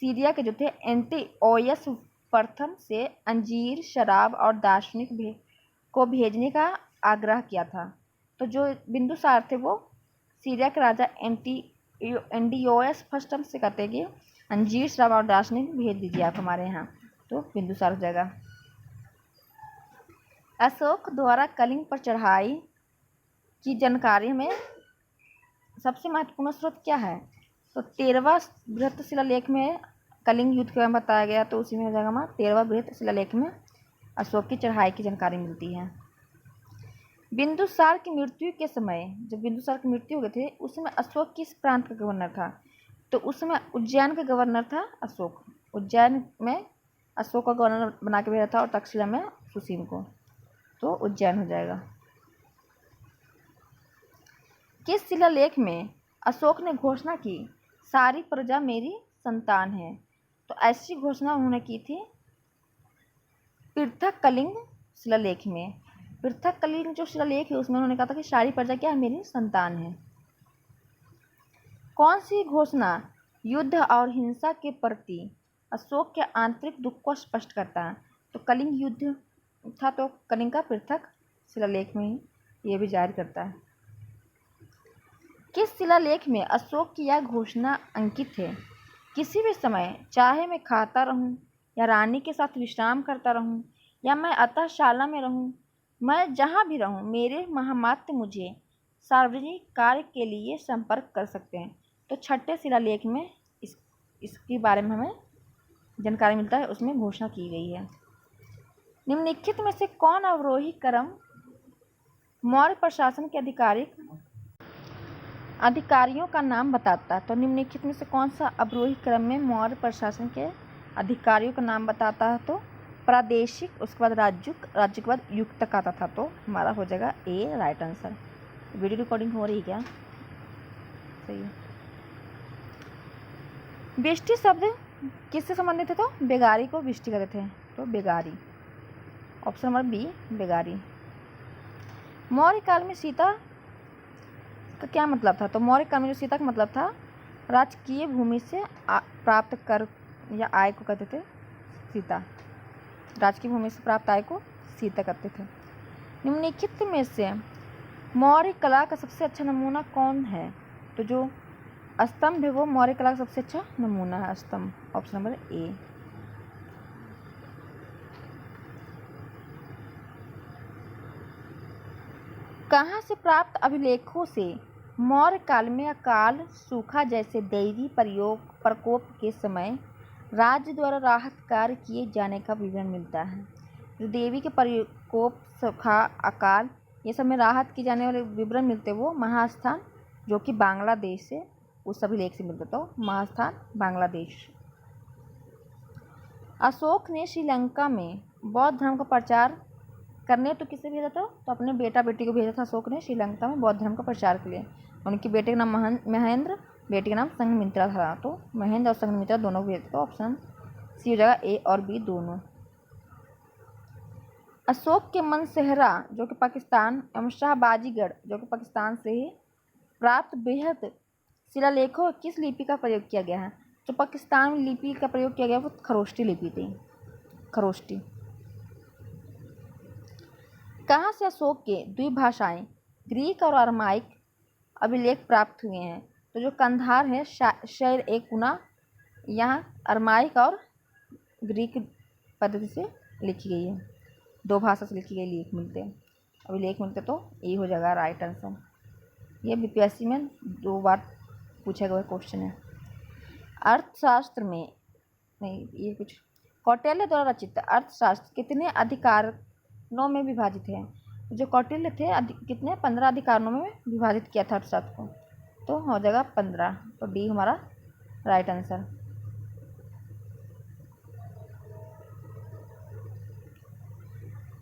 सीरिया के जो थे एंटिओयस प्रथम से अंजीर, शराब और दार्शनिक को भेजने का आग्रह किया था? तो जो बिंदुसार थे वो सीरिया के राजा एंटिओयस प्रथम से कहते कि अंजीर, शराब और दार्शनिक भेज दीजिए आप हमारे यहाँ, तो बिंदुसार हो जाएगा। अशोक द्वारा कलिंग पर चढ़ाई की जानकारी में सबसे महत्वपूर्ण स्रोत क्या है? तो 13वां बृहत शिलालेख में कलिंग युद्ध के बारे में बताया गया, तो उसी में हो जाएगा हमारा 13वां बृहत शिलालेख में अशोक की चढ़ाई की जानकारी मिलती है। बिंदुसार की मृत्यु के समय, जब बिंदुसार की मृत्यु हो गई थी उस समय अशोक किस प्रांत का गवर्नर था? तो उस समय उज्जैन का गवर्नर था अशोक। उज्जैन में अशोक का गवर्नर बना के भेजा था और तक्षशिला में सुसीम को, तो उज्जैन हो जाएगा। किस शिलालेख में अशोक ने घोषणा की सारी प्रजा मेरी संतान है? तो ऐसी घोषणा उन्होंने की थी पृथक कलिंग शिलालेख में। पृथक कलिंग जो शिलालेख है उसमें उन्होंने कहा था कि सारी प्रजा क्या है, मेरी संतान है। कौन सी घोषणा युद्ध और हिंसा के प्रति अशोक के आंतरिक दुख को स्पष्ट करता है? तो कलिंग युद्ध था, तो कलिंग का पृथक शिलालेख में ही ये भी जाहिर करता है। किस शिलालेख में अशोक की यह घोषणा अंकित है? किसी भी समय चाहे मैं खाता रहूं या रानी के साथ विश्राम करता रहूं या मैं अतःशाला में रहूं, मैं जहां भी रहूं, मेरे महामात्य मुझे सार्वजनिक कार्य के लिए संपर्क कर सकते हैं। तो छठे शिलालेख में इसके बारे में हमें जानकारी मिलता है, उसमें घोषणा की गई है। निम्नलिखित में से कौन अवरोही क्रम मौर्य प्रशासन के अधिकारियों का नाम बताता है? तो निम्नलिखित में से कौन सा अवरोही क्रम में मौर्य प्रशासन के अधिकारियों का नाम बताता है? तो प्रादेशिक, उसके बाद राज्य के बाद युक्तक आता था। तो हमारा हो जाएगा ए राइट आंसर। वीडियो रिकॉर्डिंग हो रही है क्या? सही है। बिष्टि शब्द किससे संबंधित है? तो बेगारी को बिष्टि कहते थे, तो बेगारी। ऑप्शन नंबर बी बेगारी। मौर्य काल में सीता का क्या मतलब था? तो मौर्य काल में जो सीता का मतलब था राजकीय भूमि से प्राप्त कर या आय को कहते थे सीता। राजकीय भूमि से प्राप्त आय को सीता कहते थे। निम्नलिखित में से मौर्य कला का सबसे अच्छा नमूना कौन है? तो जो स्तंभ है वो मौर्य कला का सबसे अच्छा नमूना है, स्तंभ। Option number A. कहाँ से प्राप्त अभिलेखों से मौर्य काल में अकाल, सूखा जैसे दैवीय प्रकोप के समय राज्य द्वारा राहत कार्य किए जाने का विवरण मिलता है? जो देवी के प्रकोप, सूखा, अकाल, ये सब में राहत की जाने वाले विवरण मिलते वो महास्थान, जो कि बांग्लादेश से उस अभिलेख से मिलता। तो महास्थान बांग्लादेश। अशोक ने श्रीलंका में बौद्ध धर्म का प्रचार करने तो किसे भेजा था? तो अपने बेटा बेटी को भेजा था अशोक ने श्रीलंका में बौद्ध धर्म का प्रचार के लिए। उनके बेटे का नाम महेंद्र, बेटी का नाम संघमित्रा था। तो महेंद्र और संघमित्रा दोनों को भेजा। तो ऑप्शन सी हो जाएगा, ए और बी दोनों। अशोक के मनसेहरा जो कि पाकिस्तान एवं शाहबाजीगढ़ जो कि पाकिस्तान से ही प्राप्त बेहद शिलालेखों किस लिपि का प्रयोग किया गया है? जो पाकिस्तान में लिपि का प्रयोग किया गया वो खरोष्टी लिपि थी, खरोष्टी। कहाँ से अशोक के द्विभाषाएं ग्रीक और अरमाइक अभिलेख प्राप्त हुए हैं? तो जो कंधार है, शहर ए कुना, यहाँ अरमाइक और ग्रीक पद्धति से लिखी गई है, दो भाषा से लिखी गई अभिलेख मिलते। तो ये हो जाएगा राइट आंसर। ये बीपीएससी में 2 बार पूछा गया क्वेश्चन है। अर्थशास्त्र में नहीं, ये कुछ कौटिल्य द्वारा रचित अर्थशास्त्र कितने अधिकारों में विभाजित है? जो कौटिल्य थे कितने 15 अधिकारों में विभाजित किया था अर्थशास्त्र को। तो हो जाएगा 15। तो डी हमारा राइट आंसर।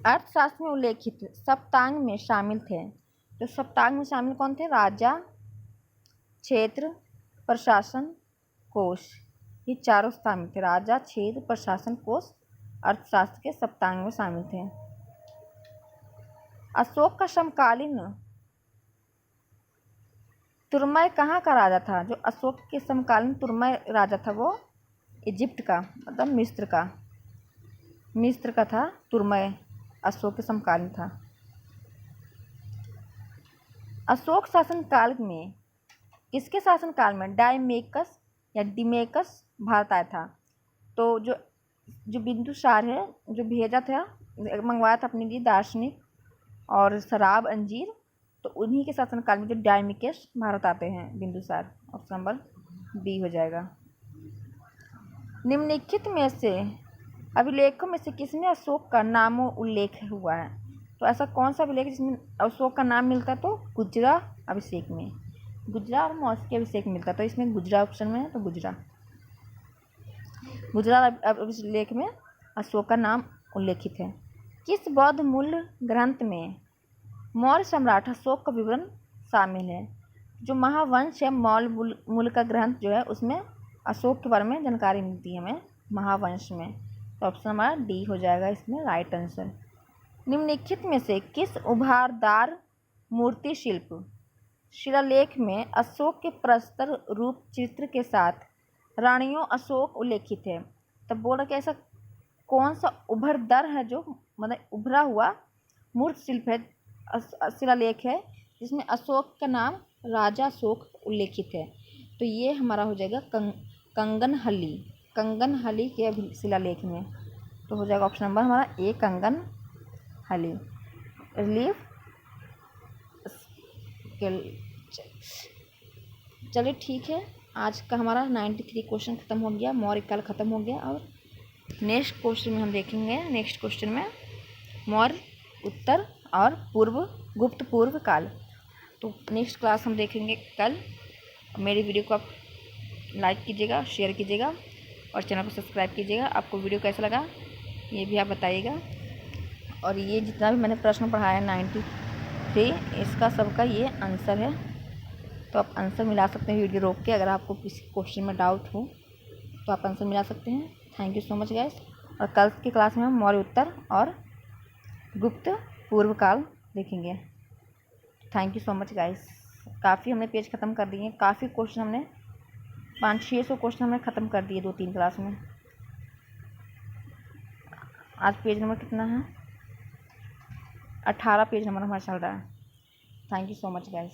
अर्थशास्त्र में उल्लेखित सप्तांग में शामिल थे। तो सप्तांग में शामिल कौन थे? राजा, क्षेत्र, प्रशासन, कोश, ये चारों शामिल थे। राजा, क्षेत्र, प्रशासन, कोश अर्थशास्त्र के सप्तांग में शामिल थे। अशोक का समकालीन तुर्मय कहाँ का राजा था? जो अशोक के समकालीन तुर्मय राजा था वो इजिप्ट का, मतलब मिस्र का था तुर्मय, अशोक के समकालीन था। अशोक शासनकाल में किसके शासनकाल में डायमेकस या डिमेकस भारत आया था? तो जो बिंदुसार है, जो भेजा था, मंगवाया था अपने लिए दार्शनिक और शराब, अंजीर, तो उन्हीं के शासनकाल में जो डायमेकस भारत आते हैं, बिंदुसार। ऑप्शन नंबर बी हो जाएगा। निम्नलिखित में से अभिलेखों में से किसमें अशोक का नामो उल्लेख हुआ है? तो ऐसा कौन सा अभिलेख जिसमें अशोक का नाम मिलता है? तो गुजरा अभिषेक में, गुजरा और मौसी अभिषेक मिलता है। तो इसमें गुजरा ऑप्शन में है, तो गुजरा अभिलेख में अशोक का नाम उल्लेखित है। किस बौद्ध मूल ग्रंथ में मौर्य सम्राट अशोक का विवरण शामिल है? जो महावंश है, मौल मूल का ग्रंथ जो है, उसमें अशोक के बारे में जानकारी मिलती है हमें महावंश में। तो ऑप्शन हमारा डी हो जाएगा इसमें राइट आंसर। निम्नलिखित में से किस उभारदार मूर्ति शिल्प शिलालेख में अशोक के प्रस्तर रूप चित्र के साथ रानियों अशोक उल्लेखित है? तब बोल रहा कि ऐसा कौन सा उभरदार है जो मतलब उभरा हुआ मूर्ति शिल्प है, शिलालेख है, जिसमें अशोक का नाम राजा अशोक उल्लेखित है? तो ये हमारा हो जाएगा कंगनहली के शिलालेख में। तो हो जाएगा ऑप्शन नंबर हमारा ए कंगनहली। रिलीफ। चलिए ठीक है, आज का हमारा 93 क्वेश्चन ख़त्म हो गया, मौर्य काल ख़त्म हो गया। और नेक्स्ट क्वेश्चन में हम देखेंगे, नेक्स्ट क्वेश्चन में मौर्य उत्तर और पूर्व गुप्त पूर्व काल। तो नेक्स्ट क्लास हम देखेंगे कल। मेरी वीडियो को आप लाइक कीजिएगा, शेयर कीजिएगा और चैनल को सब्सक्राइब कीजिएगा। आपको वीडियो कैसा लगा ये भी आप बताइएगा। और ये जितना भी मैंने प्रश्न पढ़ाया 93, इसका सबका ये आंसर है। तो आप आंसर मिला सकते हैं वीडियो रोक के। अगर आपको किसी क्वेश्चन में डाउट हो तो आप आंसर मिला सकते हैं। Thank you so much guys. और कल की क्लास में हम मौर्य उत्तर और गुप्त पूर्व काल देखेंगे। Thank you so much guys. काफ़ी हमने पेज ख़त्म कर दिए, काफ़ी क्वेश्चन हमने 500-600 क्वेश्चन हमने ख़त्म कर दिए 2-3 क्लास में। आज पेज नंबर कितना है? 18 पेज नंबर हमारा चल रहा है। Thank you so much guys.